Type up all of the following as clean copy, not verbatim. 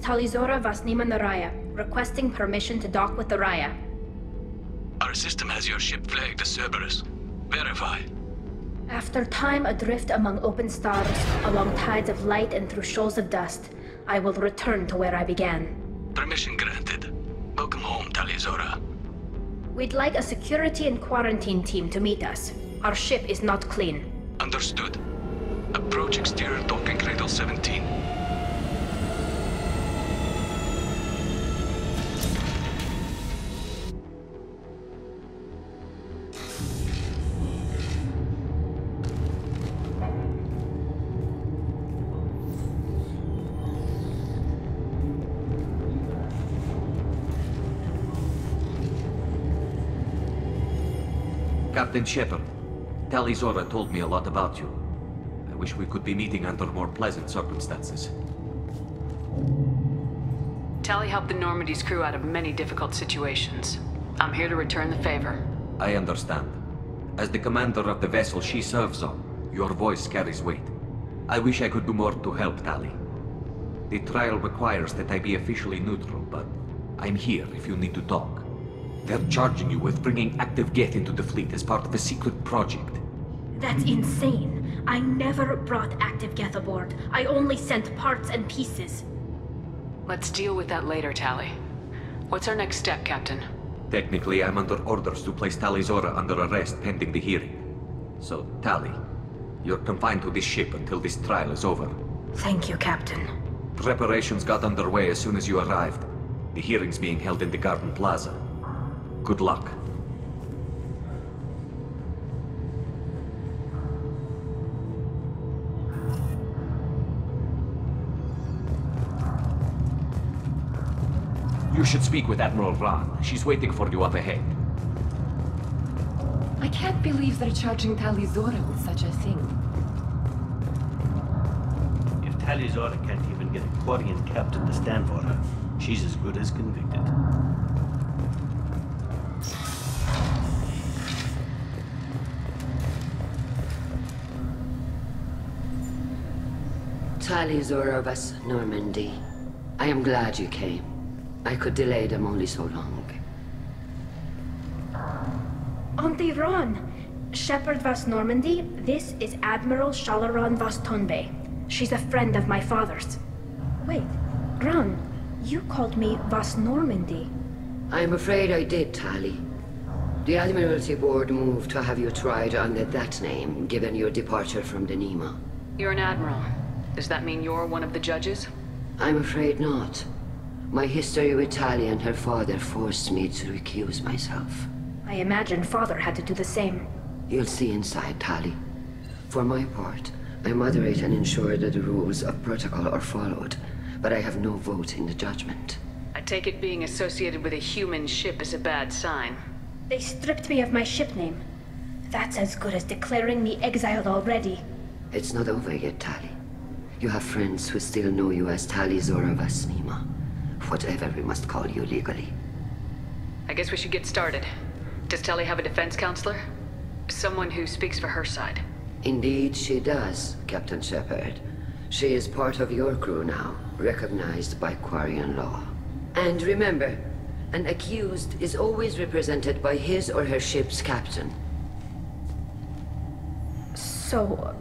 Talizora Vasnima Naraya, requesting permission to dock with the Raya. Our system has your ship flagged as Cerberus. Verify. After time adrift among open stars, along tides of light and through shoals of dust, I will return to where I began. Permission granted. Welcome home, Talizora. We'd like a security and quarantine team to meet us. Our ship is not clean. Understood. Approach exterior docking cradle 17. Captain Shepard, Talizora told me a lot about you. I wish we could be meeting under more pleasant circumstances. Tally helped the Normandy's crew out of many difficult situations. I'm here to return the favor. I understand. As the commander of the vessel she serves on, your voice carries weight. I wish I could do more to help Tally. The trial requires that I be officially neutral, but I'm here if you need to talk. They're charging you with bringing active Geth into the fleet as part of a secret project. That's insane. I never brought active Geth aboard. I only sent parts and pieces. Let's deal with that later, Tally. What's our next step, Captain? Technically, I'm under orders to place Talizora under arrest pending the hearing. So, Tally, you're confined to this ship until this trial is over. Thank you, Captain. Preparations got underway as soon as you arrived. The hearing's being held in the Garden Plaza. Good luck. You should speak with Admiral Ran. She's waiting for you up ahead. I can't believe they're charging Talizora with such a thing. If Talizora can't even get a Quarian captain to stand for her, she's as good as convicted. Tali Zora Vas Normandy. I am glad you came. I could delay them only so long. Auntie Ron! Shepherd Vas Normandy, this is Admiral Shalaron Vas Tonbe. She's a friend of my father's. Wait, Ron, you called me Vas Normandy. I'm afraid I did, Tali. The Admiralty Board moved to have you tried under that name, given your departure from the Nima. You're an admiral. Does that mean you're one of the judges? I'm afraid not. My history with Tali and her father forced me to recuse myself. I imagine father had to do the same. You'll see inside, Tali. For my part, I moderate and ensure that the rules of protocol are followed, but I have no vote in the judgment. I take it being associated with a human ship is a bad sign. They stripped me of my ship name. That's as good as declaring me exiled already. It's not over yet, Tali. You have friends who still know you as Tali Zora Vas Nima. Whatever we must call you legally. I guess we should get started. Does Tali have a defense counselor? Someone who speaks for her side. Indeed she does, Captain Shepard. She is part of your crew now, recognized by Quarian law. And remember, an accused is always represented by his or her ship's captain. So,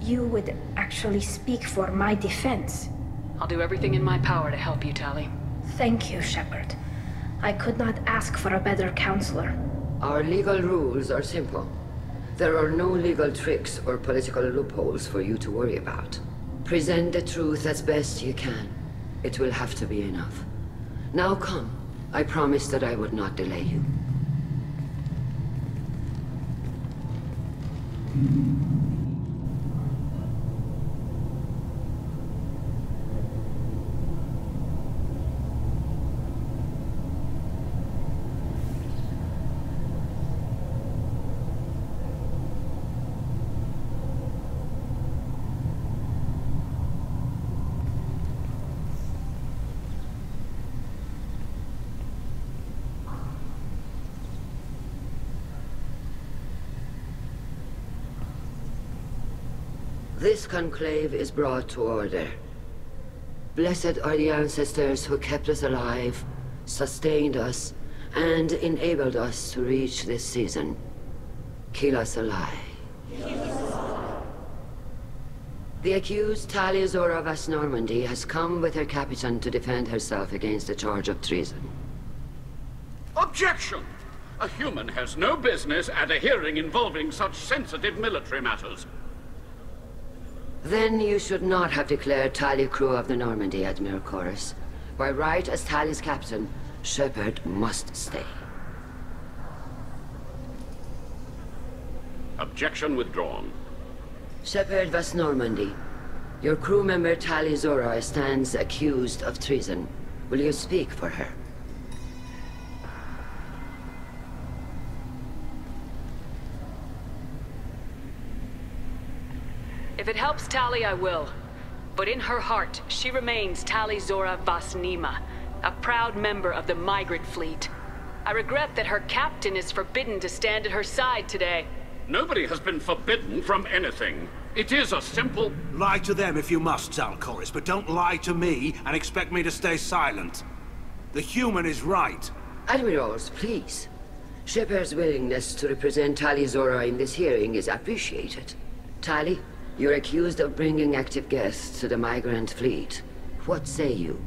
you would actually speak for my defense? I'll do everything in my power to help you, Tali. Thank you, Shepard. I could not ask for a better counselor. Our legal rules are simple. There are no legal tricks or political loopholes for you to worry about. Present the truth as best you can. It will have to be enough. Now come. I promised that I would not delay you. This conclave is brought to order. Blessed are the ancestors who kept us alive, sustained us, and enabled us to reach this season. Keep us alive. The accused Tali Zora Vas Normandy has come with her captain to defend herself against the charge of treason. Objection! A human has no business at a hearing involving such sensitive military matters. Then you should not have declared Tali crew of the Normandy, Admiral Chorus. By right as Tali's captain, Shepard must stay. Objection withdrawn. Shepard Vas Normandy, your crew member Tali Zora stands accused of treason. Will you speak for her? If it helps Tali, I will. But in her heart, she remains Tali Zora Vas Nima, a proud member of the migrant fleet. I regret that her captain is forbidden to stand at her side today. Nobody has been forbidden from anything. It is a simple... Lie to them if you must, Zalcoris, but don't lie to me and expect me to stay silent. The human is right. Admirals, please. Shepard's willingness to represent Tali Zora in this hearing is appreciated. Tali, you're accused of bringing active guests to the migrant fleet. What say you?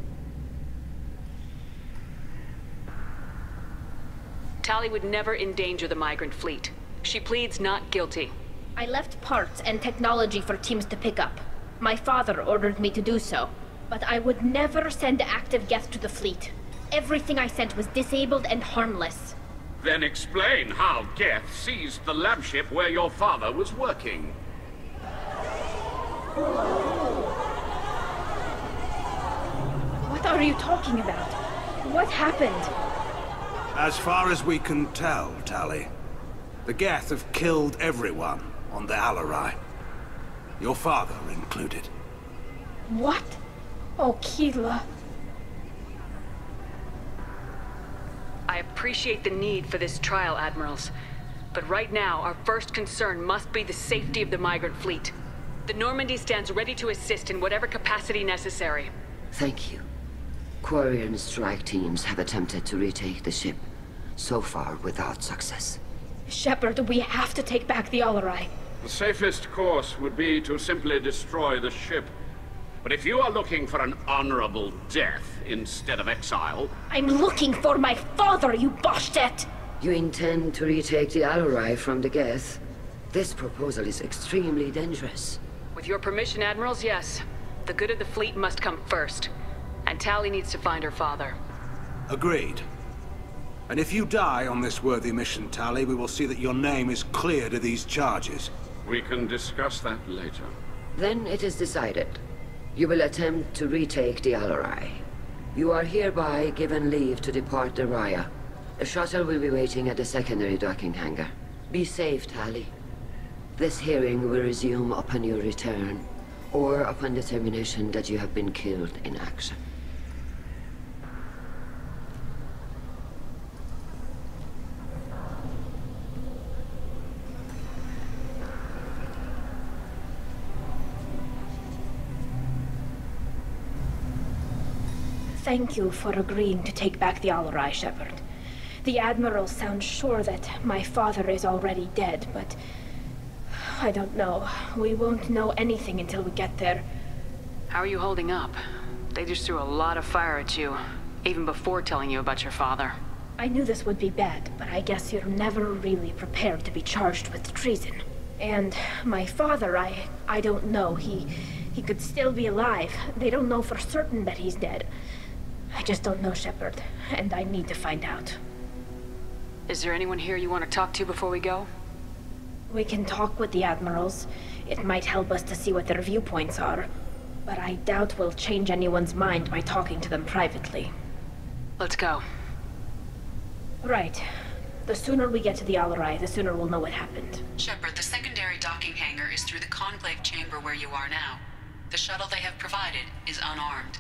Tali would never endanger the migrant fleet. She pleads not guilty. I left parts and technology for teams to pick up. My father ordered me to do so. But I would never send active guests to the fleet. Everything I sent was disabled and harmless. Then explain how Geth seized the lab ship where your father was working. What are you talking about? What happened? As far as we can tell, Tali, the Geth have killed everyone on the Alarai. Your father included. What? Oh, Keela. I appreciate the need for this trial, Admirals. But right now, our first concern must be the safety of the migrant fleet. The Normandy stands ready to assist in whatever capacity necessary. Thank you. Quarry and strike teams have attempted to retake the ship, so far without success. Shepard, we have to take back the Alarai. The safest course would be to simply destroy the ship. But if you are looking for an honorable death instead of exile... I'm looking for my father, you Bastet! You intend to retake the Alarai from the Geth? This proposal is extremely dangerous. With your permission, Admirals, yes. The good of the fleet must come first. And Tali needs to find her father. Agreed. And if you die on this worthy mission, Tali, we will see that your name is cleared of these charges. We can discuss that later. Then it is decided. You will attempt to retake the Alarai. You are hereby given leave to depart the Raya. A shuttle will be waiting at the secondary docking hangar. Be safe, Tali. This hearing will resume upon your return, or upon determination that you have been killed in action. Thank you for agreeing to take back the Alarai, Shepard. The Admiral sounds sure that my father is already dead, but... I don't know. We won't know anything until we get there. How are you holding up? They just threw a lot of fire at you, even before telling you about your father. I knew this would be bad, but I guess you're never really prepared to be charged with treason. And my father, I don't know. He could still be alive. They don't know for certain that he's dead. I just don't know, Shepard, and I need to find out. Is there anyone here you want to talk to before we go? We can talk with the Admirals. It might help us to see what their viewpoints are. But I doubt we'll change anyone's mind by talking to them privately. Let's go. Right. The sooner we get to the Alarai, the sooner we'll know what happened. Shepard, the secondary docking hangar is through the conclave chamber where you are now. The shuttle they have provided is unarmed.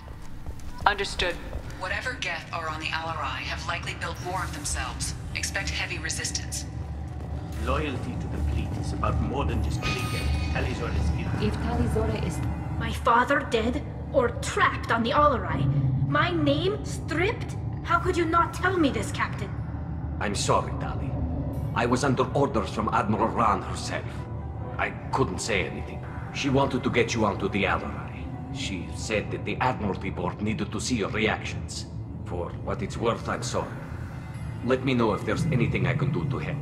Understood. Whatever Geth are on the Alarai have likely built more of themselves. Expect heavy resistance. Loyalty to the fleet is about more than just killing them. Talizora is here. If Talizora is... My father dead? Or trapped on the Alarai? My name stripped? How could you not tell me this, Captain? I'm sorry, Tali. I was under orders from Admiral Ran herself. I couldn't say anything. She wanted to get you onto the Alarai. She said that the Admiralty Board needed to see your reactions. For what it's worth, I'm sorry. Let me know if there's anything I can do to help.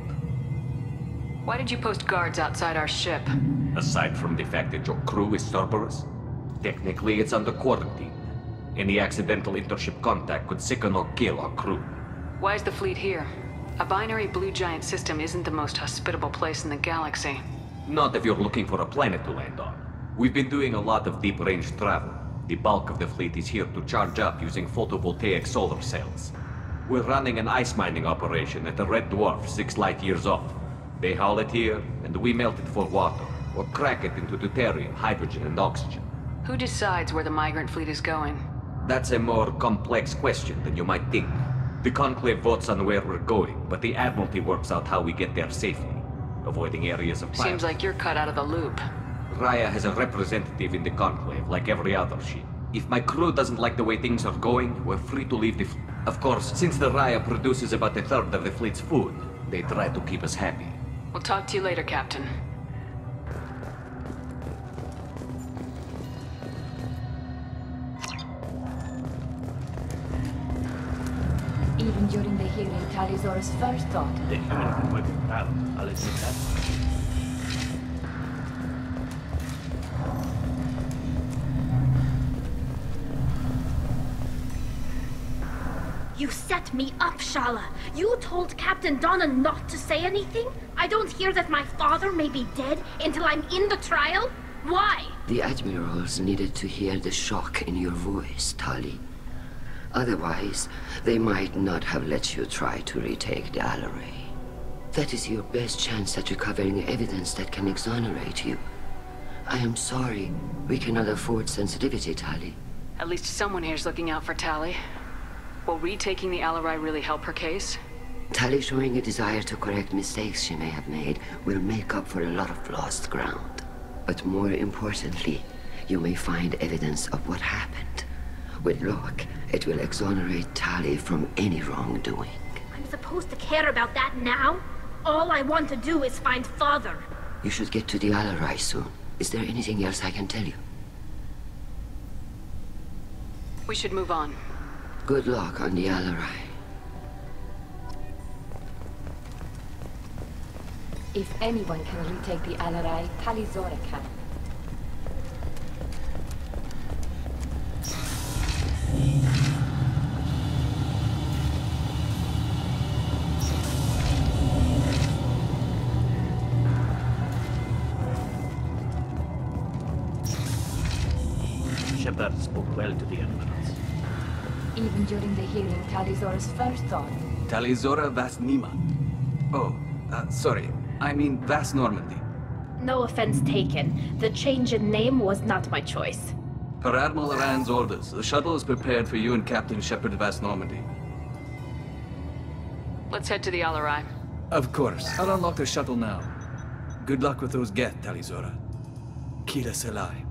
Why did you post guards outside our ship? Aside from the fact that your crew is Cerberus, technically it's under quarantine. Any accidental intership contact could sicken or kill our crew. Why is the fleet here? A binary blue giant system isn't the most hospitable place in the galaxy. Not if you're looking for a planet to land on. We've been doing a lot of deep-range travel. The bulk of the fleet is here to charge up using photovoltaic solar cells. We're running an ice mining operation at the Red Dwarf 6 light years off. They haul it here, and we melt it for water, or crack it into deuterium, hydrogen, and oxygen. Who decides where the migrant fleet is going? That's a more complex question than you might think. The Conclave votes on where we're going, but the Admiralty works out how we get there safely, avoiding areas of fire. Seems like you're cut out of the loop. Raya has a representative in the Conclave, like every other ship. If my crew doesn't like the way things are going, we're free to leave the fleet. Of course, since the Raya produces about a third of the fleet's food, they try to keep us happy. We'll talk to you later, Captain. Even during the hearing, Talizora's first thought... The human can work it proud. I'll admit that. You set me up, Shala. You told Captain Donna not to say anything? I don't hear that my father may be dead until I'm in the trial? Why? The Admirals needed to hear the shock in your voice, Tali. Otherwise, they might not have let you try to retake the Alarai. That is your best chance at recovering evidence that can exonerate you. I am sorry. We cannot afford sensitivity, Tali. At least someone here's looking out for Tali. Will retaking the Alarai really help her case? Tali showing a desire to correct mistakes she may have made will make up for a lot of lost ground. But more importantly, you may find evidence of what happened. With luck, it will exonerate Tali from any wrongdoing. I'm supposed to care about that now? All I want to do is find Father. You should get to the Alarai soon. Is there anything else I can tell you? We should move on. Good luck on the Alarai. If anyone can retake the Alarai, Tali Zora can. Shepard spoke well to the Admirals. Even during the hearing, Tali Zora's first thought. Tali Zora Vas Nima. Oh, sorry. I mean Vas Normandy. No offense taken. The change in name was not my choice. Per Admiral Rand's orders, the shuttle is prepared for you and Captain Shepard Vas Normandy. Let's head to the Alarai. Of course. I'll unlock the shuttle now. Good luck with those Geth, Tali Zora. Kila Selai.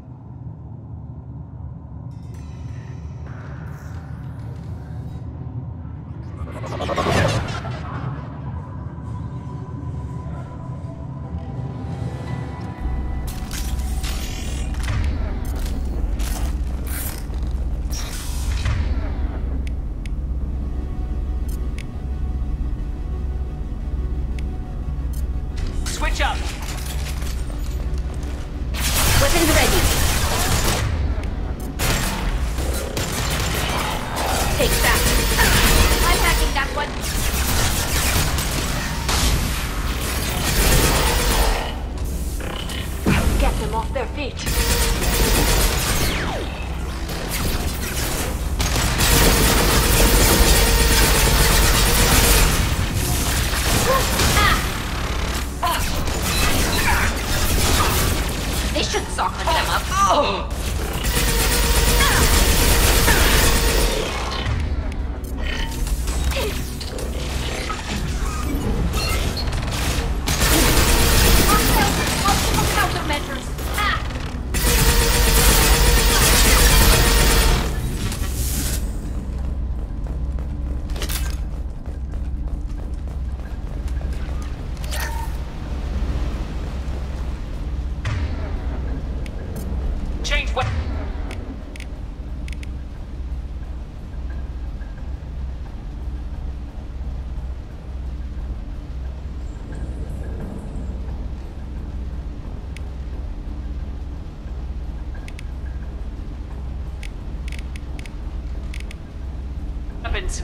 Switch up! Weapons ready. Take that. I'm hacking that one. Get them off their feet. They should soften them up. Countermeasures. Change what? Weapons.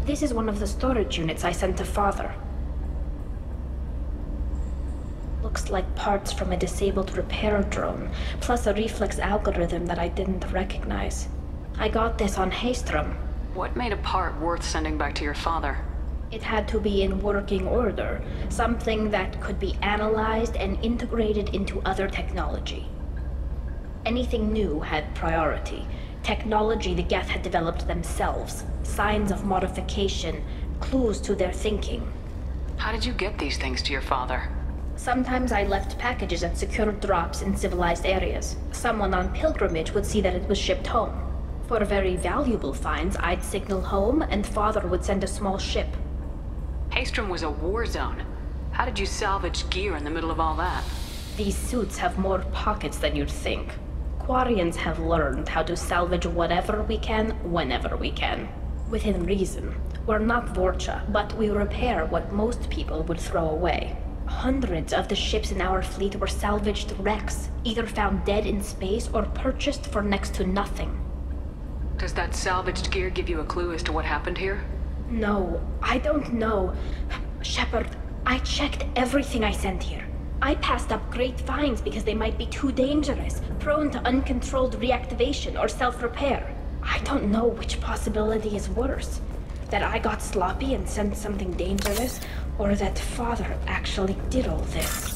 This is one of the storage units I sent to Father. Looks like parts from a disabled repair drone, plus a reflex algorithm that I didn't recognize. I got this on Haystrom. What made a part worth sending back to your father? It had to be in working order, something that could be analyzed and integrated into other technology. Anything new had priority. Technology the Geth had developed themselves, signs of modification, clues to their thinking. How did you get these things to your father? Sometimes I left packages at secure drops in civilized areas. Someone on pilgrimage would see that it was shipped home. For very valuable finds, I'd signal home and Father would send a small ship. Haystrom was a war zone. How did you salvage gear in the middle of all that? These suits have more pockets than you'd think. Quarians have learned how to salvage whatever we can, whenever we can. Within reason. We're not Vorcha, but we repair what most people would throw away. Hundreds of the ships in our fleet were salvaged wrecks, either found dead in space or purchased for next to nothing. Does that salvaged gear give you a clue as to what happened here? No, I don't know. Shepard, I checked everything I sent here. I passed up great finds because they might be too dangerous, prone to uncontrolled reactivation or self-repair. I don't know which possibility is worse. That I got sloppy and sent something dangerous, or that Father actually did all this.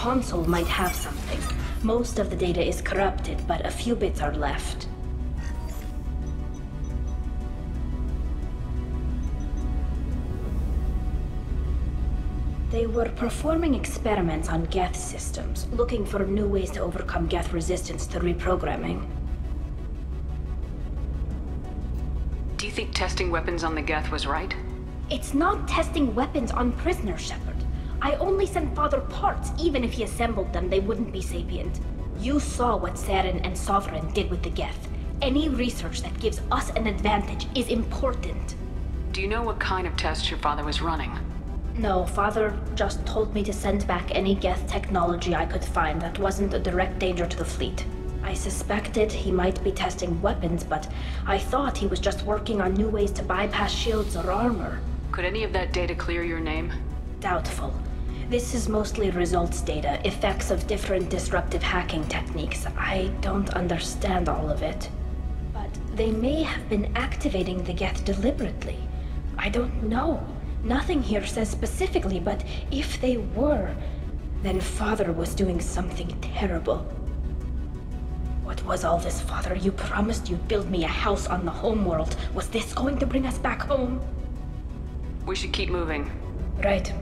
console might have something. Most of the data is corrupted, but a few bits are left. They were performing experiments on Geth systems, looking for new ways to overcome Geth resistance to reprogramming. Do you think testing weapons on the Geth was right? It's not testing weapons on prisoners, Shepard. I only sent Father parts. Even if he assembled them, they wouldn't be sapient. You saw what Saren and Sovereign did with the Geth. Any research that gives us an advantage is important. Do you know what kind of tests your father was running? No, Father just told me to send back any Geth technology I could find that wasn't a direct danger to the fleet. I suspected he might be testing weapons, but I thought he was just working on new ways to bypass shields or armor. Could any of that data clear your name? Doubtful. This is mostly results data, effects of different disruptive hacking techniques. I don't understand all of it. But they may have been activating the Geth deliberately. I don't know. Nothing here says specifically, but if they were, then Father was doing something terrible. What was all this, Father? You promised you'd build me a house on the homeworld. Was this going to bring us back home? We should keep moving. Right.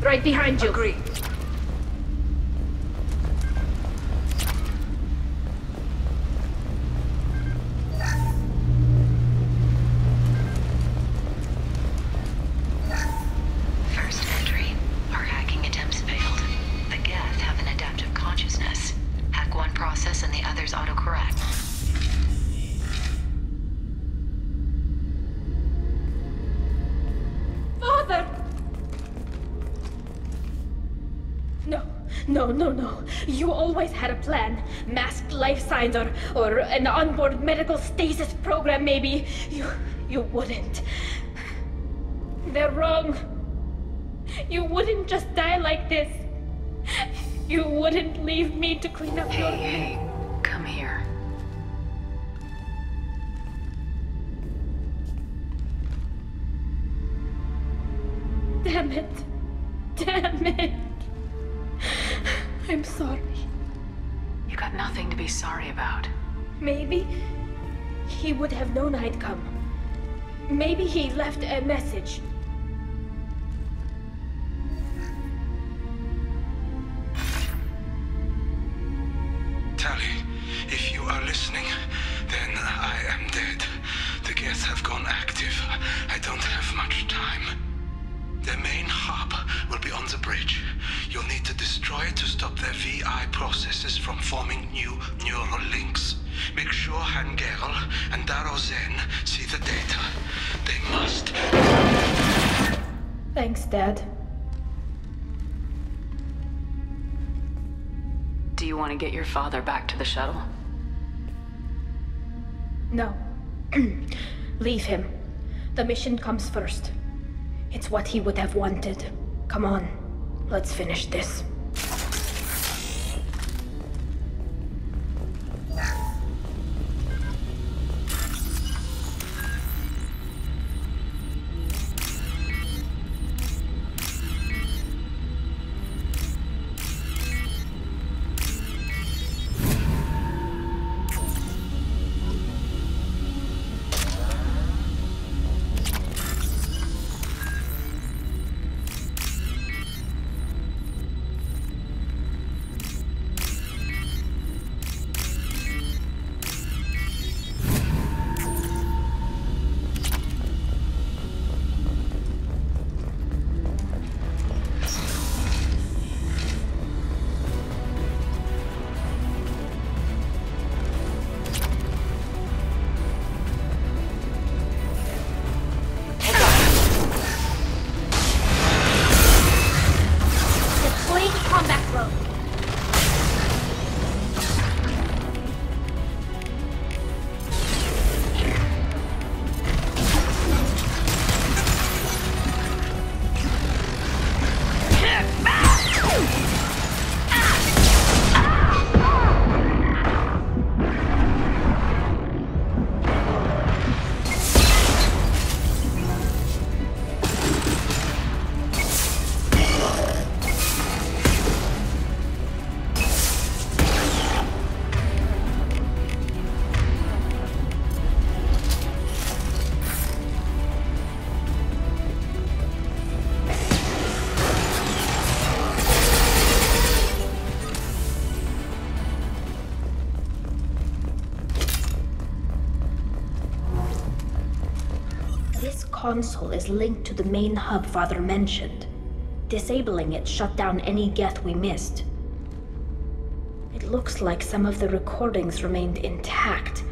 Right behind you. Agree. First entry. Our hacking attempts failed. The Geth have an adaptive consciousness. Hack one process and the others autocorrect. Father! No. You always had a plan. Masked life signs or an onboard medical stasis program, maybe. You wouldn't. They're wrong. You wouldn't just die like this. You wouldn't leave me to clean up your... Hey, come here. Damn it. I'm sorry. You got nothing to be sorry about. Maybe he would have known I'd come. Maybe he left a message. Tali, if you are listening, then I am dead. The Geth have gone active. I don't have much time. Their main hub will be on the bridge. You'll need to destroy it to stop their VI processes from forming new neural links. Make sure Hangerl and Darozen see the data. They must. Thanks, Dad. Do you want to get your father back to the shuttle? No. Leave him. The mission comes first. It's what he would have wanted. Come on, let's finish this. Console is linked to the main hub Father mentioned. Disabling it shut down any geth we missed. It looks like some of the recordings remained intact.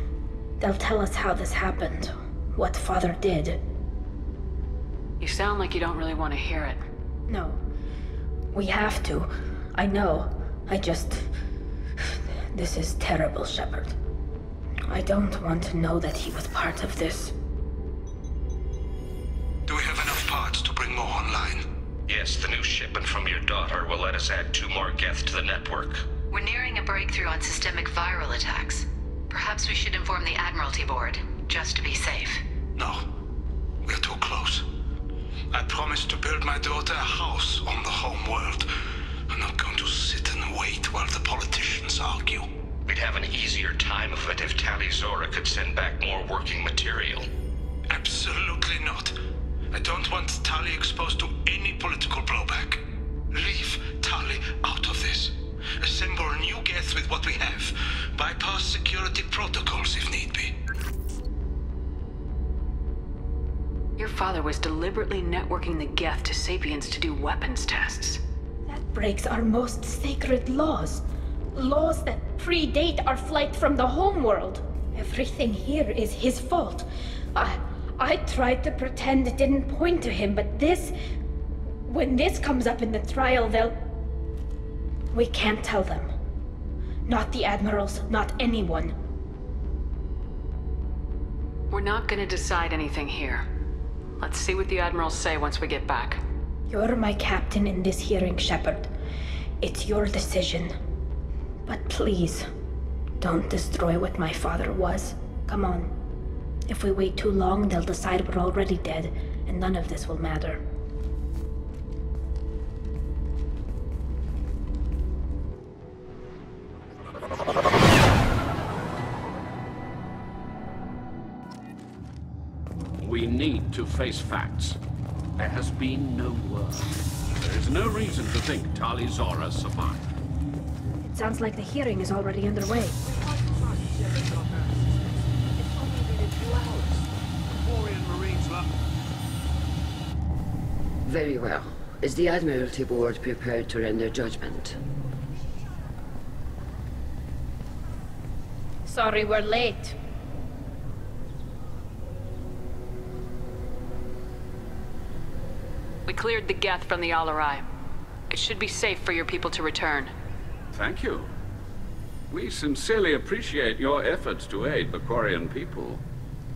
They'll tell us how this happened, what Father did. You sound like you don't really want to hear it. No. We have to. I know. This is terrible, Shepard. I don't want to know that he was part of this. Do we have enough parts to bring more online? Yes, the new shipment from your daughter will let us add 2 more geth to the network. We're nearing a breakthrough on systemic viral attacks. Perhaps we should inform the Admiralty Board, just to be safe. No. We're too close. I promised to build my daughter a house on the home world. I'm not going to sit and wait while the politicians argue. We'd have an easier time of it if Tali Zora could send back more working material. Absolutely not. I don't want Tali exposed to any political blowback. Leave Tali out of this. Assemble a new geth with what we have. Bypass security protocols if need be. Your father was deliberately networking the geth to Sapiens to do weapons tests. That breaks our most sacred laws. Laws that predate our flight from the homeworld. Everything here is his fault. I tried to pretend it didn't point to him, but this... When this comes up in the trial, they'll... We can't tell them. Not the admirals, not anyone. We're not gonna decide anything here. Let's see what the admirals say once we get back. You're my captain in this hearing, Shepard. It's your decision. But please, don't destroy what my father was. Come on. If we wait too long, they'll decide we're already dead, and none of this will matter. We need to face facts. There has been no word. There is no reason to think Tali Zora survived. It sounds like the hearing is already underway. Very well. Is the Admiralty Board prepared to render judgment? Sorry we're late. We cleared the geth from the Alarai. It should be safe for your people to return. Thank you. We sincerely appreciate your efforts to aid Bakorian people.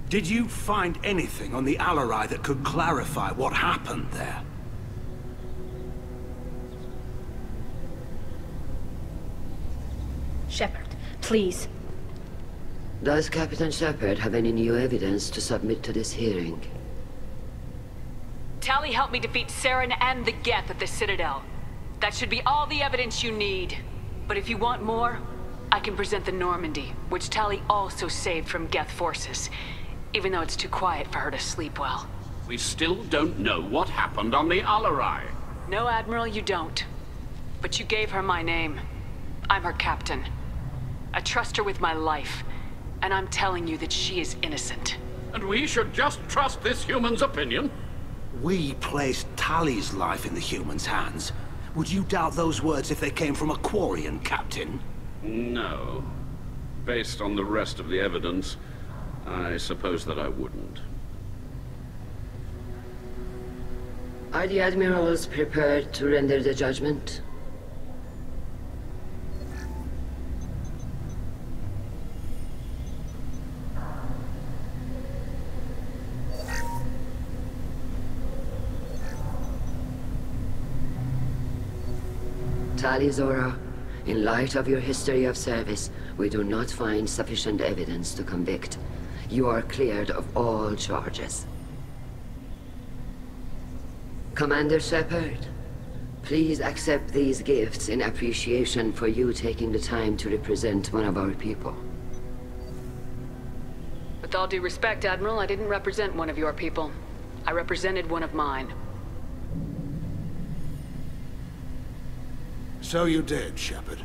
Did you find anything on the Alarai that could clarify what happened there? please. Does Captain Shepard have any new evidence to submit to this hearing? Tali helped me defeat Saren and the Geth at the Citadel. That should be all the evidence you need. But if you want more, I can present the Normandy, which Tali also saved from Geth forces, even though it's too quiet for her to sleep well. We still don't know what happened on the Alarai. No, Admiral, you don't. But you gave her my name. I'm her captain. I trust her with my life, and I'm telling you that she is innocent. And we should just trust this human's opinion? We placed Tali's life in the human's hands. Would you doubt those words if they came from a Quarian, Captain? No. Based on the rest of the evidence, I suppose that I wouldn't. Are the admirals prepared to render the judgment? Tali Zora, in light of your history of service, we do not find sufficient evidence to convict. You are cleared of all charges. Commander Shepard, please accept these gifts in appreciation for you taking the time to represent one of our people. With all due respect, Admiral, I didn't represent one of your people. I represented one of mine. So you did, Shepard.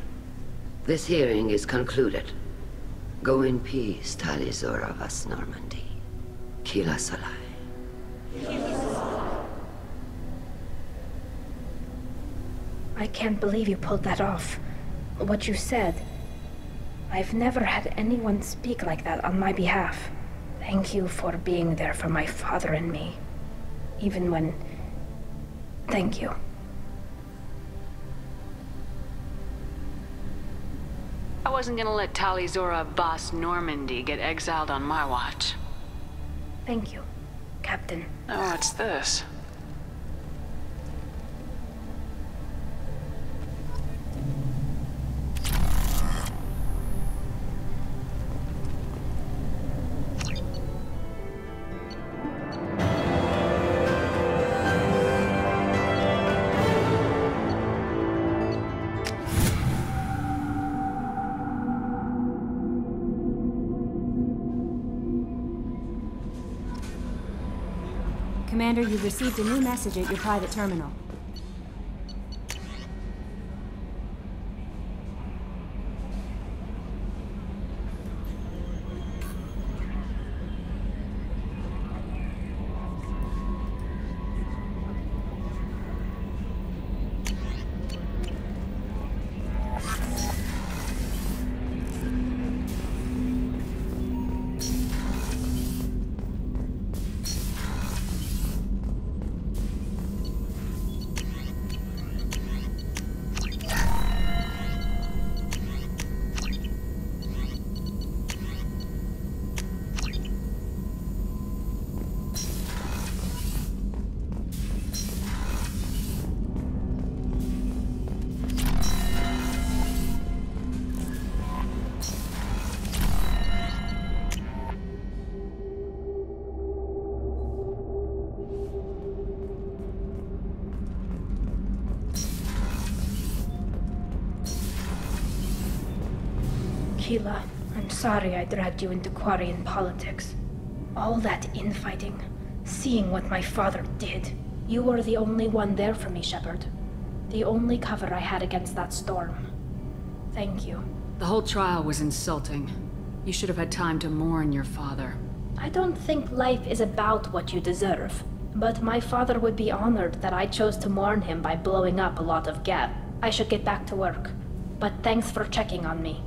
This hearing is concluded. Go in peace, Tali Zora Vas Normandy. Kila Salai. I can't believe you pulled that off. What you said. I've never had anyone speak like that on my behalf. Thank you for being there for my father and me. Even when... Thank you. I wasn't gonna let Tali Zora Vas Normandy get exiled on my watch. Thank you, Captain. Oh, what's this? Commander, you've received a new message at your private terminal. Keela, I'm sorry I dragged you into Quarian politics. All that infighting, seeing what my father did. You were the only one there for me, Shepard. The only cover I had against that storm. Thank you. The whole trial was insulting. You should have had time to mourn your father. I don't think life is about what you deserve, but my father would be honored that I chose to mourn him by blowing up a lot of Geth. I should get back to work, but thanks for checking on me.